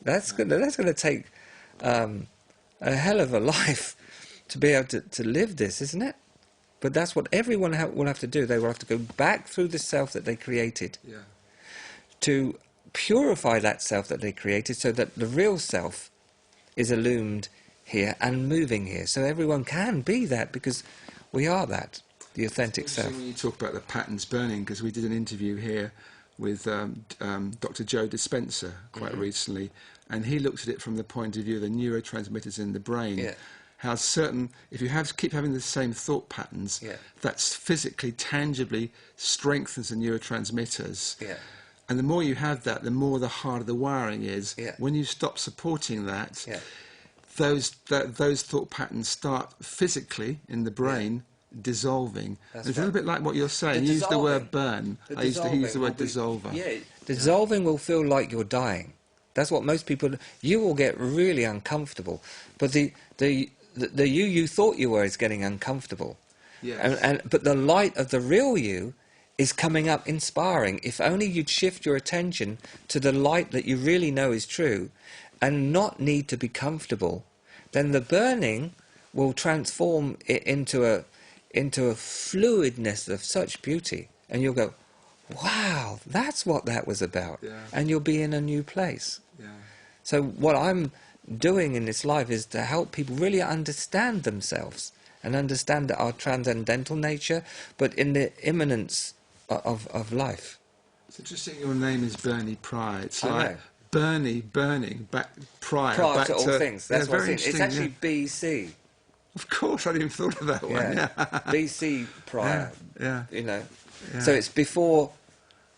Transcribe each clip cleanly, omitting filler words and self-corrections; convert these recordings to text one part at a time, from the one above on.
That's gonna take a hell of a life to be able to live this, isn't it? But that's what everyone will have to do. They will have to go back through the self that they created, to purify that self that they created, so that the real self is illumined here and moving here. So everyone can be that, because we are that, the authentic self. When you talk about the patterns burning, because we did an interview here with Dr. Joe Dispenza quite recently, and he looked at it from the point of view of the neurotransmitters in the brain. Yeah. How certain, if you keep having the same thought patterns, that's physically, tangibly strengthens the neurotransmitters. Yeah. And the more you have that, the more the harder the wiring is. Yeah. When you stop supporting that, those thought patterns start physically in the brain dissolving. It's a little bit like what you're saying. You use the word burn. I used to use the word dissolver. Yeah, dissolving will feel like you're dying. That's what most people. You will get really uncomfortable, but the you thought you were is getting uncomfortable. Yes. But the light of the real you is coming up inspiring. If only you'd shift your attention to the light that you really know is true and not need to be comfortable, then the burning will transform it into a fluidness of such beauty. And you'll go, wow, that's what that was about. And you'll be in a new place. So what I'm doing in this life is to help people really understand themselves and understand our transcendental nature, but in the immanence of life. It's interesting your name is Bernie Pryor. It's I like know. Bernie, burning, back, prior Prior back to all things. That's what very it's actually BC. Of course, I didn't even thought of that one. Yeah. BC prior. Yeah. So it's before,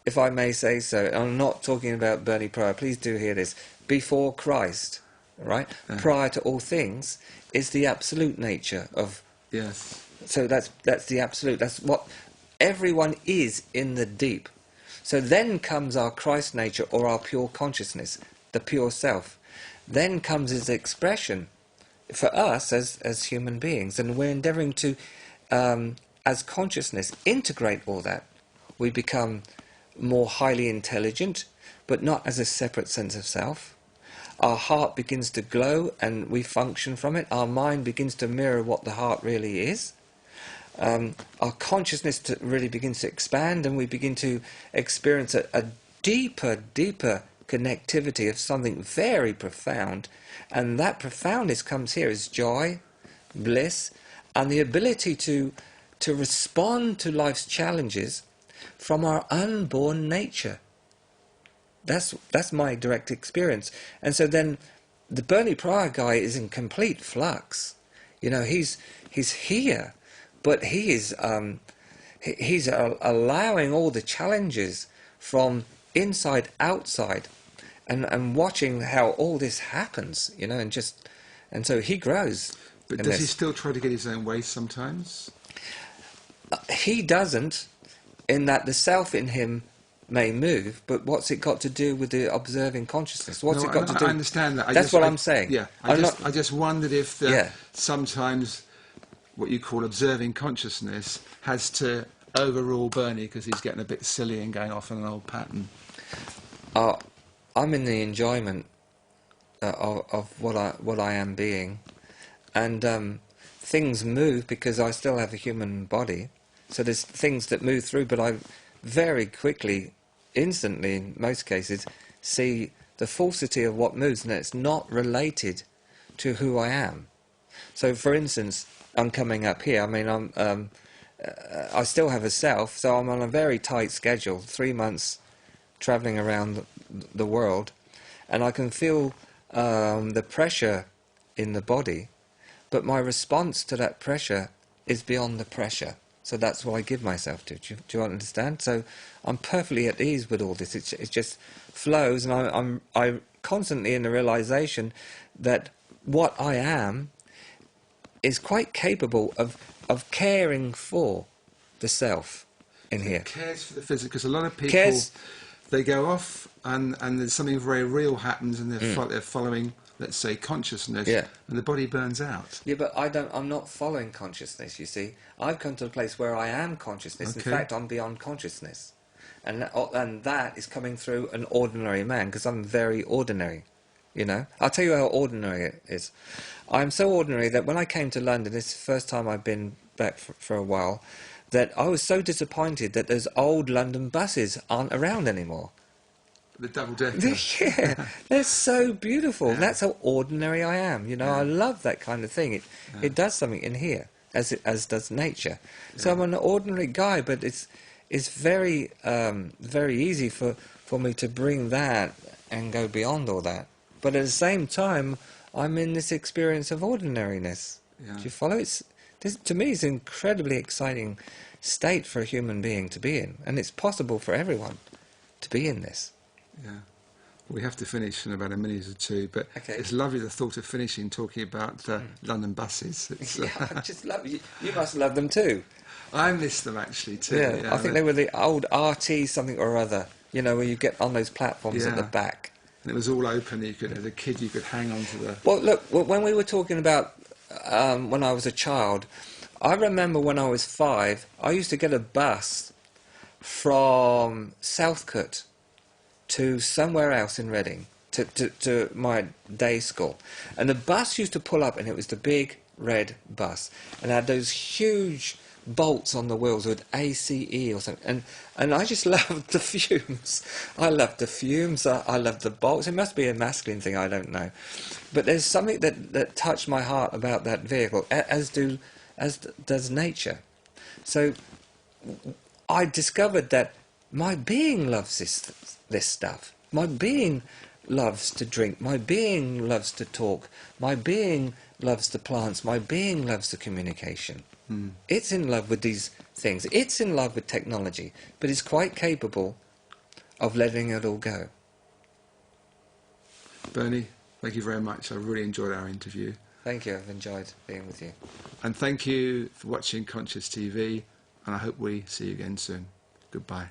if I may say so, I'm not talking about Bernie Pryor, please do hear this, before Christ, right? Prior to all things is the absolute nature of... Yes. So that's the absolute, that's what everyone is in the deep. So then comes our Christ nature, or our pure consciousness, the pure self. Then comes its expression for us as human beings, and we're endeavouring to, as consciousness, integrate all that. We become more highly intelligent, but not as a separate sense of self. Our heart begins to glow and we function from it. Our mind begins to mirror what the heart really is. Our consciousness really begins to expand, and we begin to experience a deeper connectivity of something very profound. And that profoundness comes here as joy, bliss, and the ability to respond to life's challenges from our unborn nature. That's my direct experience. And so then the Bernie Pryor guy is in complete flux. You know, he's here, but he's allowing all the challenges from inside outside, and watching how all this happens, you know, and so he grows. But does he still try to get his own way sometimes? He doesn't, in that the self in him may move, but what's it got to do with the observing consciousness? What's it got to do? I understand that. That's what I'm saying. Yeah, I just wondered if sometimes what you call observing consciousness has to overrule Bernie because he's getting a bit silly and going off on an old pattern. I'm in the enjoyment of what I am being, and things move because I still have a human body. So there's things that move through, but I very quickly, instantly in most cases, see the falsity of what moves, and it's not related to who I am. So, for instance, I'm coming up here. I mean, I still have a self, so I'm on a very tight schedule, 3 months travelling around the world, and I can feel the pressure in the body, but my response to that pressure is beyond the pressure. So that's what I give myself to. Do you understand? So I'm perfectly at ease with all this. It just flows, and I'm constantly in the realization that what I am is quite capable of caring for the self in here. Cares for the physical, because a lot of people, they go off and there's something very real happens, and they're following, let's say, consciousness, and the body burns out. Yeah, but I'm not following consciousness, you see. I've come to a place where I am consciousness. Okay. In fact, I'm beyond consciousness. And that is coming through an ordinary man, because I'm very ordinary, You know, I'll tell you how ordinary it is. I'm so ordinary that when I came to London, this is the first time I've been back for a while, that I was so disappointed that those old London buses aren't around anymore. The double decker. Yeah, they're so beautiful. Yeah. That's how ordinary I am. You know, I love that kind of thing. It does something in here, as does nature. So I'm an ordinary guy, but it's very very easy for me to bring that and go beyond all that. But at the same time, I'm in this experience of ordinariness. Yeah. Do you follow? To me, it's an incredibly exciting state for a human being to be in, and it's possible for everyone to be in this. Yeah, we have to finish in about a minute or two, but it's lovely the thought of finishing talking about London buses. Yeah, I just love you. You must love them too. I miss them actually too. Yeah, I think they were the old RT something or other. You know, where you get on those platforms at the back. And it was all open. You could, as a kid, you could hang on to the. Well, look, when we were talking about when I was a child, I remember when I was 5, I used to get a bus from Southcote to somewhere else in Reading, to my day school. And the bus used to pull up, and it was the big red bus. And it had those huge bolts on the wheels with ACE or something. And I just loved the fumes. I loved the fumes, I loved the bolts. It must be a masculine thing, I don't know. But there's something that touched my heart about that vehicle, as does nature. So I discovered that my being loves this stuff. My being loves to drink. My being loves to talk. My being loves the plants. My being loves the communication. It's in love with these things. It's in love with technology, but it's quite capable of letting it all go. Bernie, thank you very much. I really enjoyed our interview. Thank you. I've enjoyed being with you. And thank you for watching Conscious TV, and I hope we see you again soon. Goodbye.